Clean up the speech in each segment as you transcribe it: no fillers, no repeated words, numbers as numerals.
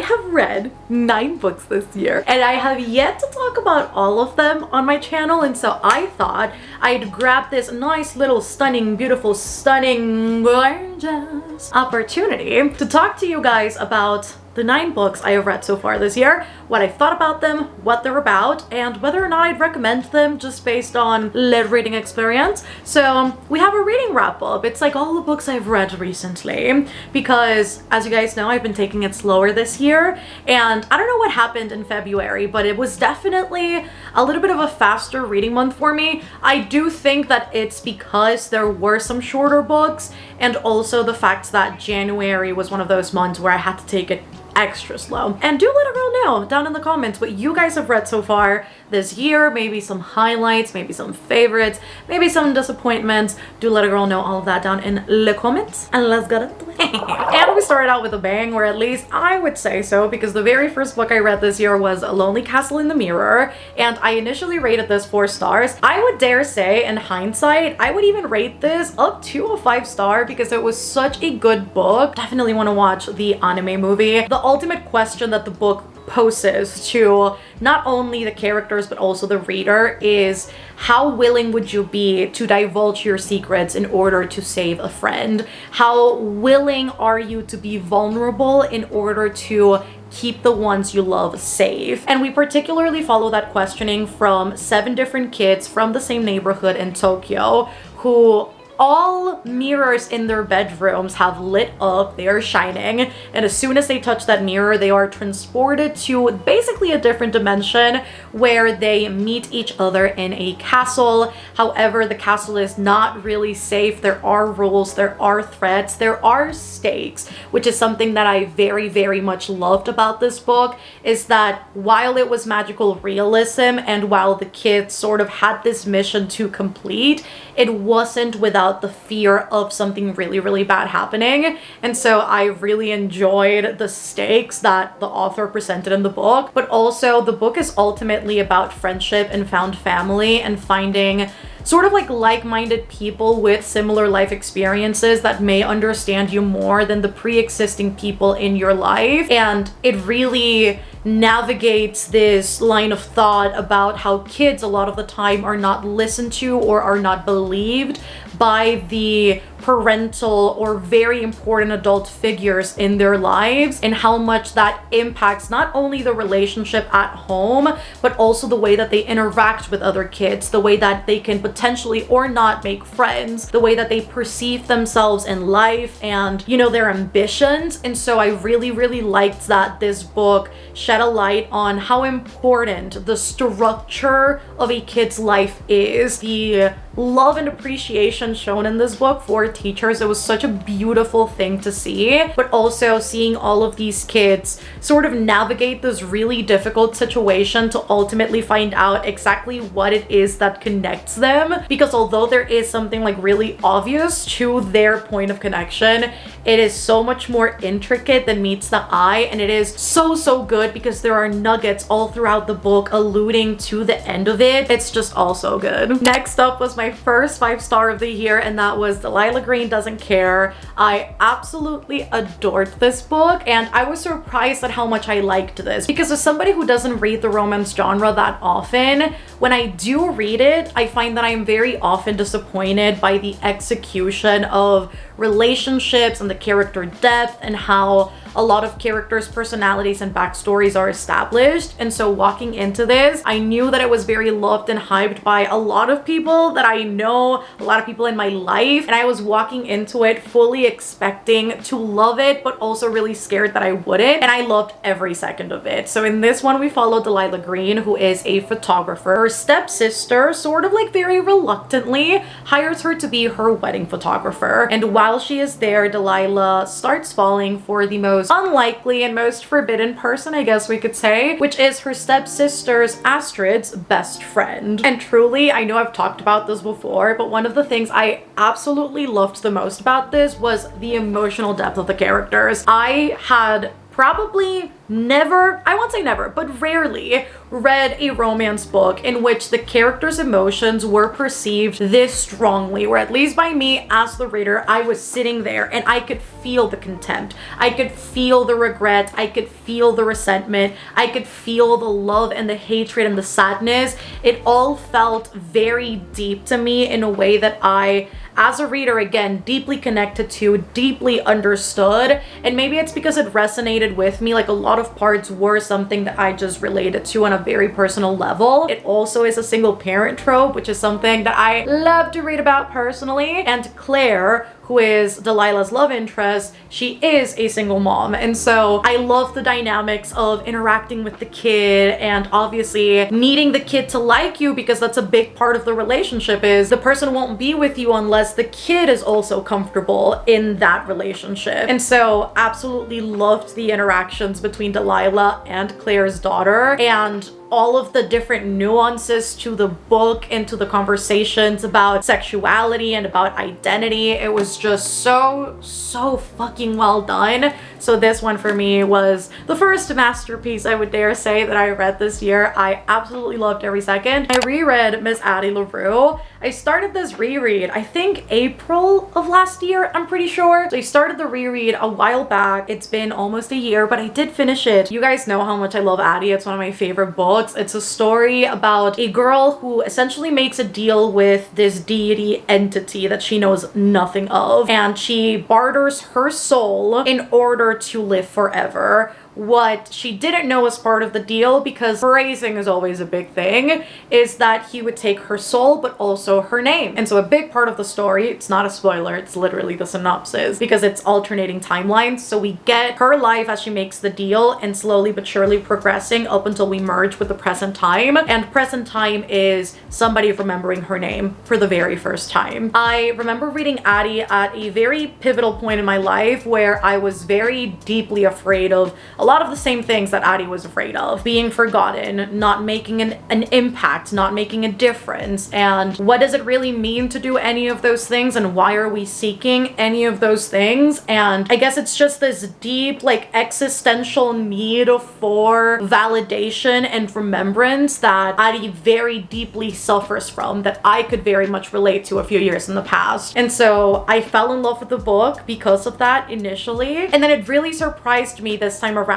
have read 9 books this year, and I have yet to talk about all of them on my channel, and so I thought I'd grab this nice little stunning, beautiful, stunning, gorgeous opportunity to talk to you guys about the 9 books I have read so far this year, what I thought about them, what they're about, and whether or not I'd recommend them just based on lead reading experience. So we have a reading wrap up. It's like all the books I've read recently, because as you guys know, I've been taking it slower this year, and I don't know what happened in February, but it was definitely a little bit of a faster reading month for me. I do think that it's because there were some shorter books, and also the fact that January was one of those months where I had to take it extra slow. And do let a girl know down in the comments what you guys have read so far this year, maybe some highlights, maybe some favorites, maybe some disappointments. Do let a girl know all of that down in the comments, and let's get into it. And we started out with a bang, or at least I would say so, because the very first book I read this year was A Lonely Castle in the Mirror, and I initially rated this 4 stars. I would dare say, in hindsight, I would even rate this up to a 5-star because it was such a good book. Definitely want to watch the anime movie. The ultimate question that the book poses to not only the characters but also the reader is, how willing would you be to divulge your secrets in order to save a friend? How willing are you to be vulnerable in order to keep the ones you love safe? And we particularly follow that questioning from 7 different kids from the same neighborhood in Tokyo who all mirrors in their bedrooms have lit up, they are shining, and as soon as they touch that mirror, they are transported to basically a different dimension where they meet each other in a castle. However, the castle is not really safe. There are rules, there are threats, there are stakes, which is something that I very, very much loved about this book, is that while it was magical realism and while the kids sort of had this mission to complete, it wasn't without the fear of something really, really bad happening. And so I really enjoyed the stakes that the author presented in the book. But also the book is ultimately about friendship and found family and finding sort of like-minded people with similar life experiences that may understand you more than the pre-existing people in your life. And it really navigates this line of thought about how kids a lot of the time are not listened to or are not believed by the parental or very important adult figures in their lives, and how much that impacts not only the relationship at home, but also the way that they interact with other kids, the way that they can potentially or not make friends, the way that they perceive themselves in life and, you know, their ambitions. And so I really, really liked that this book shed a light on how important the structure of a kid's life is. The love and appreciation shown in this book for teachers, it was such a beautiful thing to see, but also seeing all of these kids sort of navigate this really difficult situation to ultimately find out exactly what it is that connects them. Because although there is something like really obvious to their point of connection, it is so much more intricate than meets the eye, and it is so good because there are nuggets all throughout the book alluding to the end of it. It's just all so good. Next up was my first 5-star of the year, and that was Delilah Green Doesn't Care. I absolutely adored this book, and I was surprised at how much I liked this, because as somebody who doesn't read the romance genre that often, when I do read it, I find that I'm very often disappointed by the execution of relationships and the character depth and how a lot of characters' personalities and backstories are established. And so walking into this, I knew that it was very loved and hyped by a lot of people that I know, a lot of people in my life, and I was walking into it fully expecting to love it, but also really scared that I wouldn't, and I loved every second of it. So in this one, we follow Delilah Green, who is a photographer. Her stepsister, sort of like very reluctantly, hires her to be her wedding photographer, and while she is there, Delilah starts falling for the most unlikely and most forbidden person, I guess we could say, which is her stepsister's, Astrid's, best friend. And truly, I know I've talked about this before, but one of the things I absolutely loved the most about this was the emotional depth of the characters. I had probably never, I won't say never, but rarely read a romance book in which the character's emotions were perceived this strongly, where at least by me as the reader, I was sitting there and I could feel the contempt, I could feel the regret, I could feel the resentment, I could feel the love and the hatred and the sadness. It all felt very deep to me in a way that I, as a reader, again, deeply connected to, deeply understood. And maybe it's because it resonated with me. Like, a lot of parts were something that I just related to on a very personal level. It also is a single parent trope, which is something that I love to read about personally. And Claire, who is Delilah's love interest, she is a single mom. And so I love the dynamics of interacting with the kid and obviously needing the kid to like you, because that's a big part of the relationship, is the person won't be with you unless the kid is also comfortable in that relationship. And so absolutely loved the interactions between Delilah and Claire's daughter, and all of the different nuances to the book and to the conversations about sexuality and about identity. It was just so fucking well done. So this one for me was the first masterpiece, I would dare say, that I read this year. I absolutely loved every second. I reread Miss Addie LaRue. I started this reread, I think April of last year, I'm pretty sure. So I started the reread a while back. It's been almost a year, but I did finish it. You guys know how much I love Addie. It's one of my favorite books. It's a story about a girl who essentially makes a deal with this deity entity that she knows nothing of, and she barters her soul in order to live forever. What she didn't know as part of the deal, because phrasing is always a big thing, is that he would take her soul but also her name. And so a big part of the story, it's not a spoiler, it's literally the synopsis, because it's alternating timelines. So we get her life as she makes the deal and slowly but surely progressing up until we merge with the present time. And present time is somebody remembering her name for the very first time. I remember reading Addie at a very pivotal point in my life where I was very deeply afraid of a lot of the same things that Addie was afraid of. Being forgotten, not making an impact, not making a difference. And what does it really mean to do any of those things? And why are we seeking any of those things? And I guess it's just this deep, like, existential need for validation and remembrance that Addie very deeply suffers from, that I could very much relate to a few years in the past. And so I fell in love with the book because of that initially. And then it really surprised me this time around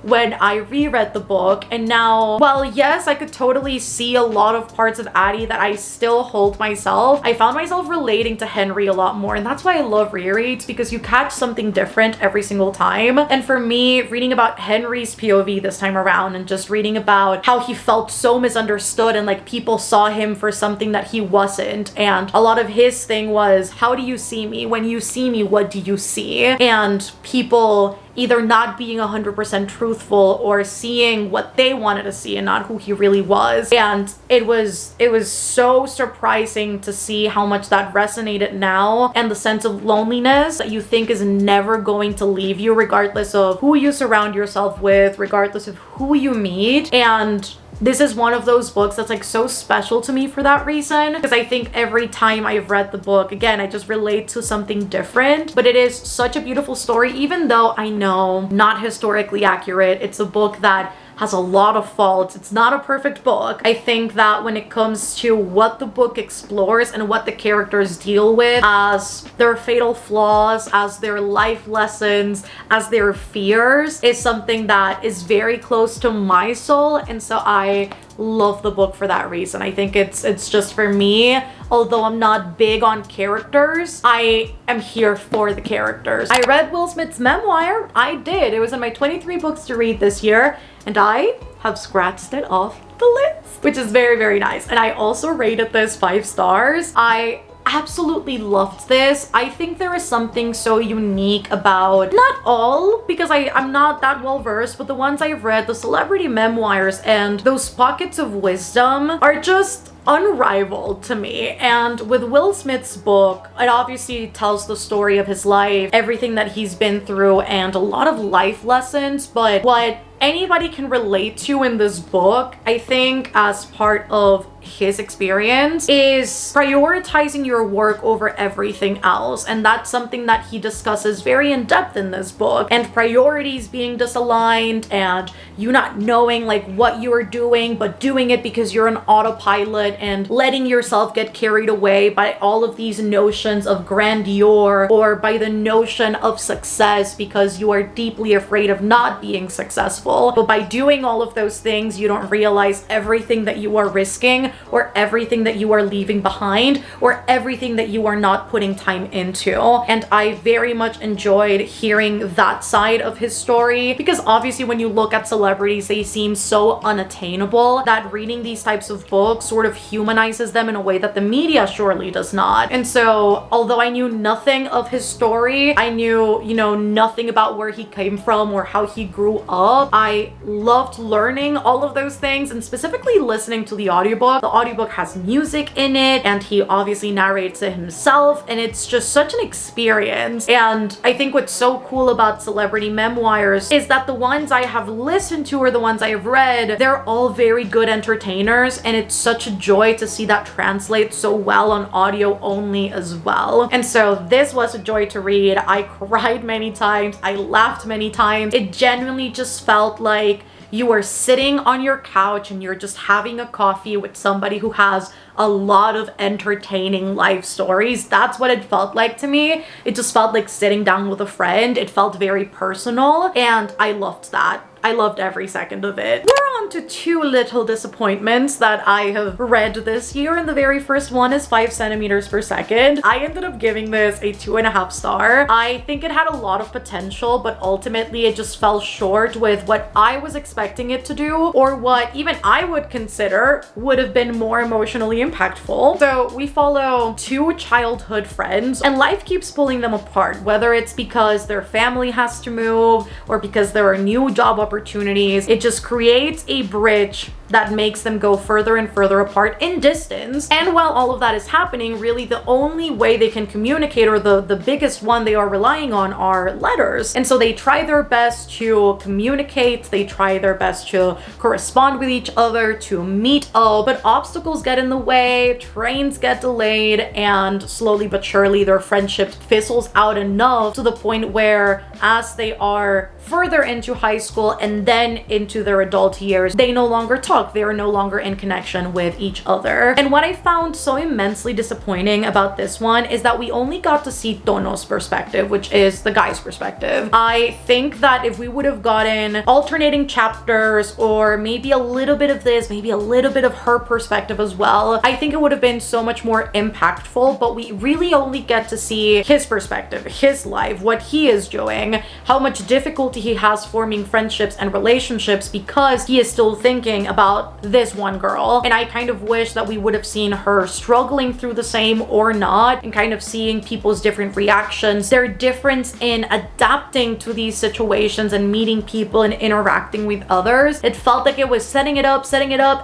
when I reread the book. And now, while yes, I could totally see a lot of parts of Addie that I still hold myself, I found myself relating to Henry a lot more. And that's why I love rereads, because you catch something different every single time. And for me, reading about Henry's POV this time around and just reading about how he felt so misunderstood and like people saw him for something that he wasn't. And a lot of his thing was, how do you see me? When you see me, what do you see? And people either not being 100% truthful or seeing what they wanted to see and not who he really was. And it was so surprising to see how much that resonated now, and the sense of loneliness that you think is never going to leave you, regardless of who you surround yourself with, regardless of who you meet. And this is one of those books that's like so special to me for that reason, because I think every time I've read the book, again, I just relate to something different. But it is such a beautiful story, even though I know not historically accurate. It's a book that has a lot of faults. It's not a perfect book. I think that when it comes to what the book explores and what the characters deal with as their fatal flaws, as their life lessons, as their fears, is something that is very close to my soul. And so I love the book for that reason. I think it's just, for me, although I'm not big on characters, I am here for the characters. I read Will Smith's memoir. I did. It was in my 23 books to read this year, and I have scratched it off the list, which is very, very nice. And I also rated this 5 stars. I absolutely loved this. I think there is something so unique about, not all, because I'm not that well versed, but the ones I've read, the celebrity memoirs and those pockets of wisdom are just unrivaled to me. And with Will Smith's book, it obviously tells the story of his life, everything that he's been through, and a lot of life lessons. But what anybody can relate to in this book, I think, as part of his experience, is prioritizing your work over everything else. And that's something that he discusses very in depth in this book, and priorities being disaligned, and you not knowing like what you're doing, but doing it because you're an autopilot, and letting yourself get carried away by all of these notions of grandeur, or by the notion of success because you are deeply afraid of not being successful. But by doing all of those things, you don't realize everything that you are risking, or everything that you are leaving behind, or everything that you are not putting time into. And I very much enjoyed hearing that side of his story, because obviously when you look at celebrities, they seem so unattainable that reading these types of books sort of humanizes them in a way that the media surely does not. And so, although I knew nothing of his story, I knew, nothing about where he came from or how he grew up, I loved learning all of those things, and specifically listening to the audiobook. The audiobook has music in it, and he obviously narrates it himself, and it's just such an experience. And I think what's so cool about celebrity memoirs is that the ones I have listened to or the ones I have read, they're all very good entertainers, and it's such a joy to see that translate so well on audio only as well. And so this was a joy to read. I cried many times, I laughed many times. It genuinely just felt like you are sitting on your couch and you're just having a coffee with somebody who has a lot of entertaining life stories. That's what it felt like to me. It just felt like sitting down with a friend. It felt very personal, and I loved that. I loved every second of it. We're on to two little disappointments that I have read this year, and the very first one is 5 centimeters per second. I ended up giving this a 2.5 star. I think it had a lot of potential, but ultimately it just fell short with what I was expecting it to do, or what even I would consider would have been more emotionally impactful. So we follow two childhood friends, and life keeps pulling them apart, whether it's because their family has to move or because there are new job opportunities. It just creates a bridge that makes them go further and further apart in distance. And while all of that is happening, really the only way they can communicate, or the biggest one they are relying on, are letters. And so they try their best to communicate, they try their best to correspond with each other, to meet up, but obstacles get in the way, trains get delayed, and slowly but surely their friendship fizzles out enough to the point where, as they are further into high school and then into their adult years, they no longer talk. They are no longer in connection with each other. And what I found so immensely disappointing about this one is that we only got to see Tono's perspective, which is the guy's perspective. I think that if we would have gotten alternating chapters, or maybe a little bit of this, maybe a little bit of her perspective as well, I think it would have been so much more impactful. But we really only get to see his perspective, his life, what he is doing, how much difficulty he has forming friendships and relationships because he is still thinking about this one girl. And I kind of wish that we would have seen her struggling through the same or not, and kind of seeing people's different reactions, their difference in adapting to these situations and meeting people and interacting with others. It felt like it was setting it up,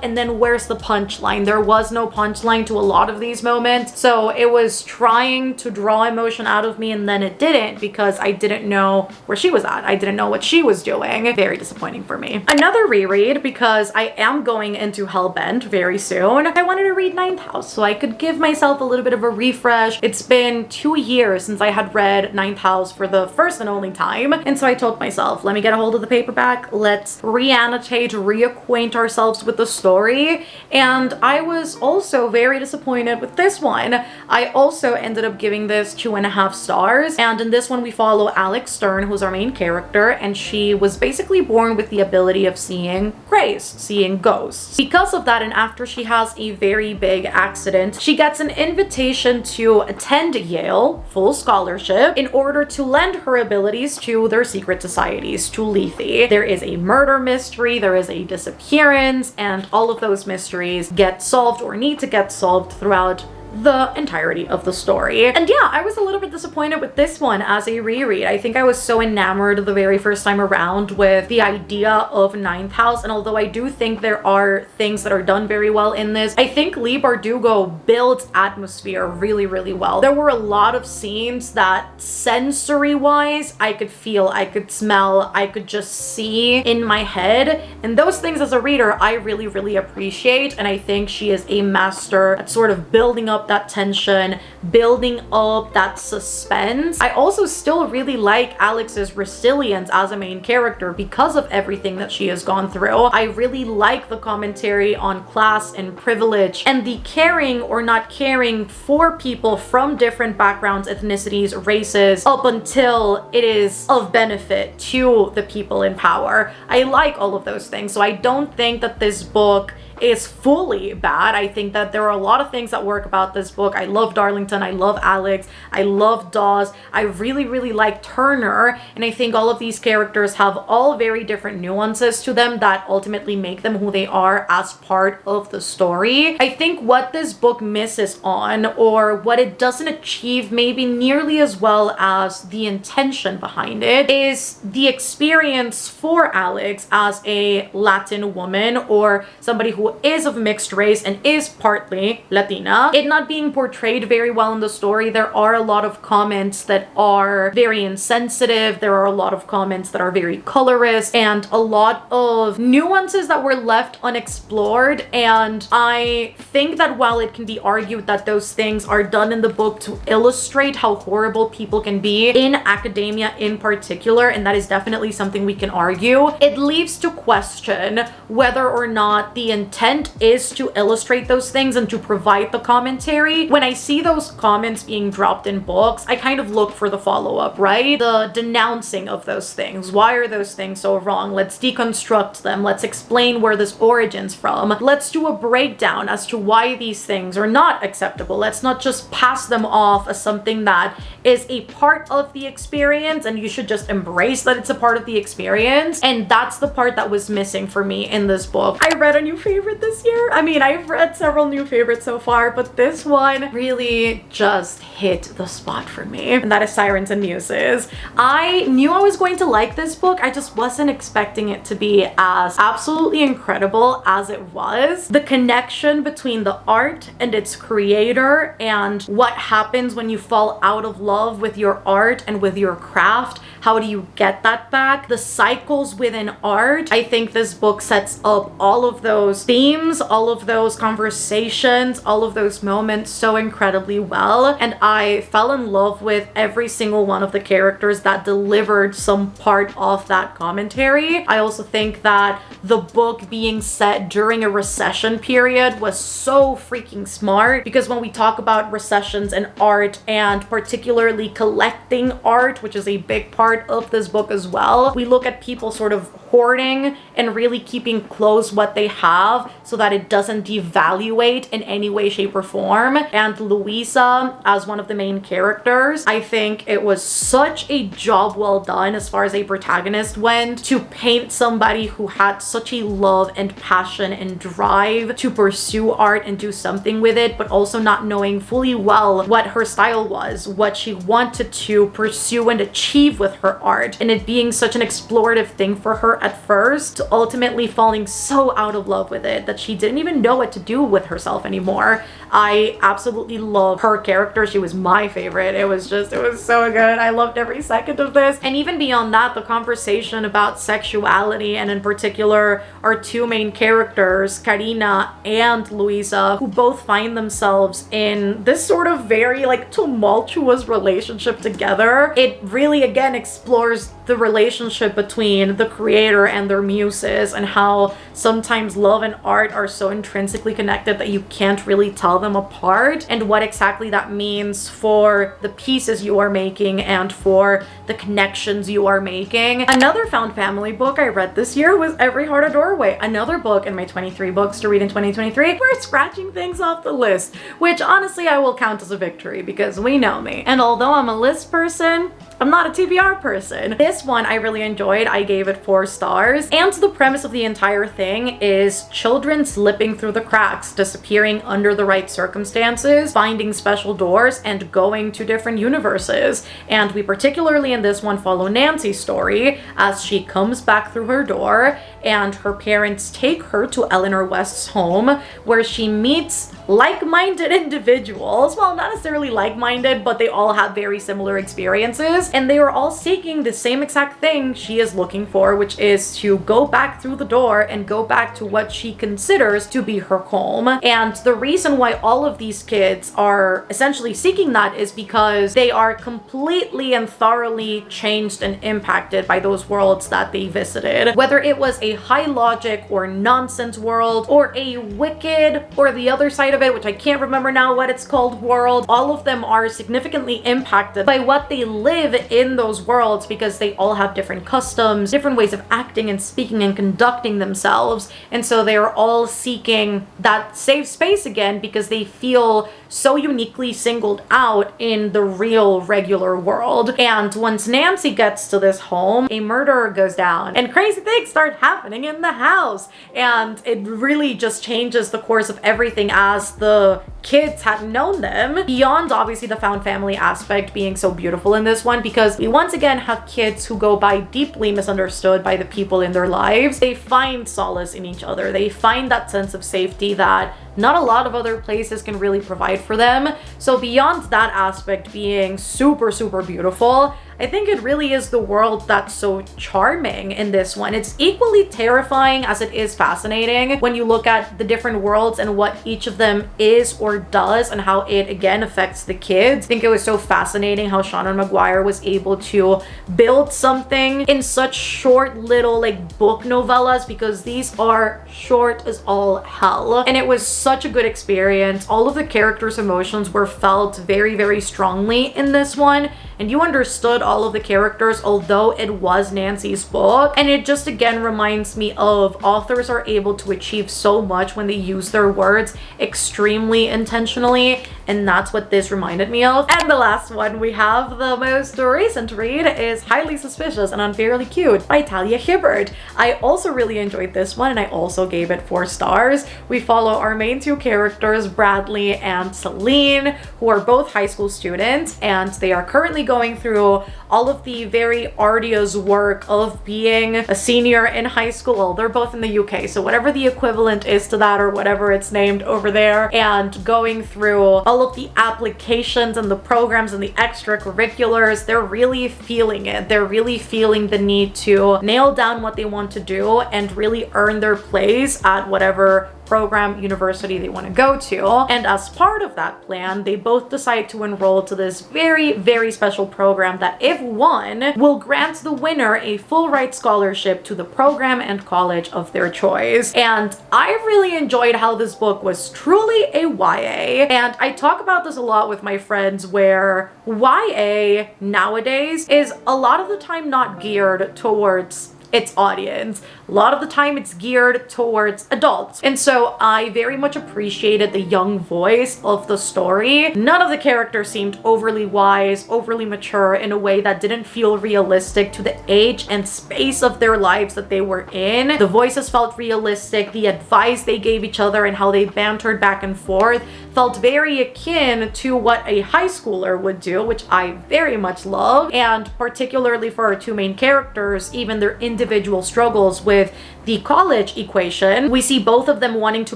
and then where's the punchline? There was no punchline to a lot of these moments. So it was trying to draw emotion out of me, and then it didn't, because I didn't know where she was at. I didn't know what she was doing. Very disappointing for me. Another reread, because I am going into Hellbent very soon. I wanted to read Ninth House so I could give myself a little bit of a refresh. It's been 2 years since I had read Ninth House for the first and only time, and so I told myself, let me get a hold of the paperback, let's reannotate, reacquaint ourselves with the story. And I was also very disappointed with this one. I also ended up giving this 2.5 stars, and in this one we follow Alex Stern, who's our main character, and she was basically born with the ability of seeing grays, seeing ghosts. Because of that, and after she has a very big accident, she gets an invitation to attend Yale, full scholarship, in order to lend her abilities to their secret societies, to Lethe. There is a murder mystery, there is a disappearance, and all of those mysteries get solved or need to get solved throughout the entirety of the story. And yeah, I was a little bit disappointed with this one as a reread. I think I was so enamored the very first time around with the idea of Ninth House, and although I do think there are things that are done very well in this, I think Leigh Bardugo builds atmosphere really, really well. There were a lot of scenes that sensory-wise, I could feel, I could smell, I could just see in my head, and those things as a reader, I really, really appreciate, and I think she is a master at sort of building up that tension, building up that suspense. I also still really like Alex's resilience as a main character because of everything that she has gone through. I really like the commentary on class and privilege and the caring or not caring for people from different backgrounds, ethnicities, races, up until it is of benefit to the people in power. I like all of those things, so I don't think that this book is fully bad. I think that there are a lot of things that work about this book. I love Darlington, I love Alex, I love Dawes, I really, really like Turner, and I think all of these characters have all very different nuances to them that ultimately make them who they are as part of the story. I think what this book misses on, or what it doesn't achieve maybe nearly as well as the intention behind it, is the experience for Alex as a Latin woman or somebody who is of mixed race and is partly Latina. It not being portrayed very well in the story. There are a lot of comments that are very insensitive. There are a lot of comments that are very colorist and a lot of nuances that were left unexplored. And I think that while it can be argued that those things are done in the book to illustrate how horrible people can be in academia in particular, and that is definitely something we can argue, it leaves to question whether or not the intent is to illustrate those things and to provide the commentary. When I see those comments being dropped in books, I kind of look for the follow-up, right? The denouncing of those things. Why are those things so wrong? Let's deconstruct them. Let's explain where this origins from. Let's do a breakdown as to why these things are not acceptable. Let's not just pass them off as something that is a part of the experience and you should just embrace that it's a part of the experience. And that's the part that was missing for me in this book. I read a new favorite this year. I mean, I've read several new favorites so far, but this one really just hit the spot for me, and that is Sirens and Muses. I knew I was going to like this book. I just wasn't expecting it to be as absolutely incredible as it was. The connection between the art and its creator and what happens when you fall out of love with your art and with your craft. How do you get that back? The cycles within art. I think this book sets up all of those themes, all of those conversations, all of those moments so incredibly well. And I fell in love with every single one of the characters that delivered some part of that commentary. I also think that the book being set during a recession period was so freaking smart, because when we talk about recessions and art, and particularly collecting art, which is a big part of this book as well, we look at people sort of hoarding and really keeping close what they have so that it doesn't devaluate in any way, shape, or form. And Louisa, as one of the main characters, I think it was such a job well done as far as a protagonist went, to paint somebody who had such a love and passion and drive to pursue art and do something with it, but also not knowing fully well what her style was, what she wanted to pursue and achieve with her art, and it being such an explorative thing for her at first, to ultimately falling so out of love with it that she didn't even know what to do with herself anymore. I absolutely love her character. She was my favorite. It was so good. I loved every second of this. And even beyond that, the conversation about sexuality, and in particular our two main characters, Karina and Louisa, who both find themselves in this sort of very like tumultuous relationship together. It really again explores the relationship between the creator and their muses, and how sometimes love and art are so intrinsically connected that you can't really tell them apart, and what exactly that means for the pieces you are making and for the connections you are making. Another found family book I read this year was Every Heart a Doorway, another book in my 23 books to read in 2023. We're scratching things off the list, which honestly I will count as a victory because we know me. And although I'm a list person, I'm not a TBR person. This this one I really enjoyed. I gave it 4 stars. And the premise of the entire thing is children slipping through the cracks, disappearing under the right circumstances, finding special doors, and going to different universes. And we particularly in this one follow Nancy's story as she comes back through her door and her parents take her to Eleanor West's home, where she meets like-minded individuals. Well, not necessarily like-minded, but they all have very similar experiences, and they are all seeking the same exact thing she is looking for, which is to go back through the door and go back to what she considers to be her home. And the reason why all of these kids are essentially seeking that is because they are completely and thoroughly changed and impacted by those worlds that they visited. Whether it was a high logic or nonsense world, or a wicked, or the other side of it, which I can't remember now what it's called, world, all of them are significantly impacted by what they live in those worlds, because they all have different customs, different ways of acting and speaking and conducting themselves. And so they are all seeking that safe space again because they feel so uniquely singled out in the real regular world. And once Nancy gets to this home, a murderer goes down and crazy things start happening in the house. And it really just changes the course of everything as the kids had known them, beyond obviously the found family aspect being so beautiful in this one, because we once again have kids who go by deeply misunderstood by the people in their lives. They find solace in each other. They find that sense of safety that not a lot of other places can really provide for them. So beyond that aspect being super, super beautiful, I think it really is the world that's so charming in this one. It's equally terrifying as it is fascinating when you look at the different worlds and what each of them is or does and how it again affects the kids. I think it was so fascinating how Seanan McGuire was able to build something in such short little like book novellas, because these are short as all hell. And it was such a good experience. All of the characters' emotions were felt very, very strongly in this one, and you understood all of the characters, although it was Nancy's book. And it just again reminds me of authors are able to achieve so much when they use their words extremely intentionally, and that's what this reminded me of. And the last one we have, the most recent read, is Highly Suspicious and Unfairly Cute by Talia Hibbert. I also really enjoyed this one, and I also gave it 4 stars. We follow our main 2 characters, Bradley and Celine, who are both high school students, and they are currently going through all of the very arduous work of being a senior in high school. Well, they're both in the UK, so whatever the equivalent is to that, or whatever it's named over there, and going through all of the applications and the programs and the extracurriculars. They're really feeling it. They're really feeling the need to nail down what they want to do and really earn their place at whatever program, university they want to go to. And as part of that plan, they both decide to enroll to this very, very special program that, if won, will grant the winner a full ride scholarship to the program and college of their choice. And I really enjoyed how this book was truly a YA. And I talk about this a lot with my friends, where YA nowadays is a lot of the time not geared towards its audience. A lot of the time it's geared towards adults. And so I very much appreciated the young voice of the story. None of the characters seemed overly wise, overly mature in a way that didn't feel realistic to the age and space of their lives that they were in. The voices felt realistic. The advice they gave each other and how they bantered back and forth felt very akin to what a high schooler would do, which I very much love. And particularly for our 2 main characters, even their individual struggles with the college equation, we see both of them wanting to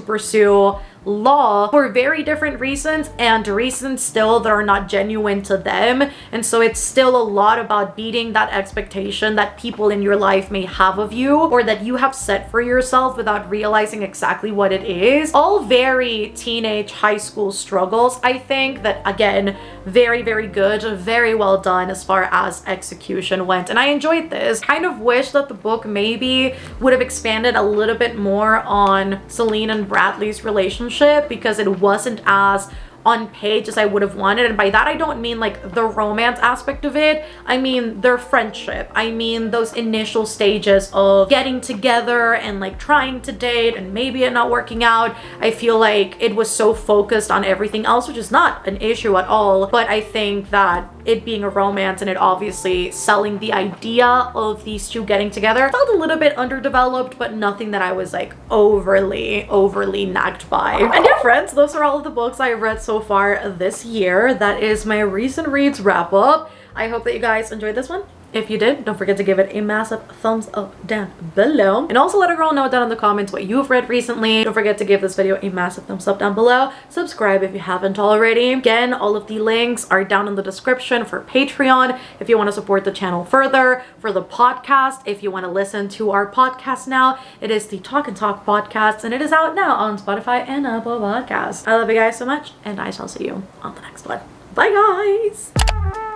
pursue law for very different reasons, and reasons still that are not genuine to them. And so it's still a lot about beating that expectation that people in your life may have of you, or that you have set for yourself without realizing exactly what it is. All very teenage high school struggles, I think, that again, very, very good, very well done as far as execution went. And I enjoyed this. Kind of wish that the book maybe would have expanded a little bit more on Celine and Bradley's relationship, because it wasn't as on page as I would have wanted. And by that I don't mean like the romance aspect of it, I mean their friendship. I mean those initial stages of getting together and like trying to date and maybe it not working out. I feel like it was so focused on everything else, which is not an issue at all, but I think that it being a romance and it obviously selling the idea of these two getting together, felt a little bit underdeveloped, but nothing that I was like overly nagged by. And yeah, friends, those are all of the books I read so far this year. That is my recent reads wrap up. I hope that you guys enjoyed this one. If you did, don't forget to give it a massive thumbs up down below. And also let a girl know down in the comments what you've read recently. Don't forget to give this video a massive thumbs up down below. Subscribe if you haven't already. Again, all of the links are down in the description for Patreon if you want to support the channel further. For the podcast, if you want to listen to our podcast now, it is the Talk and Talk podcast, and it is out now on Spotify and Apple Podcasts. I love you guys so much, and I shall see you on the next one. Bye, guys!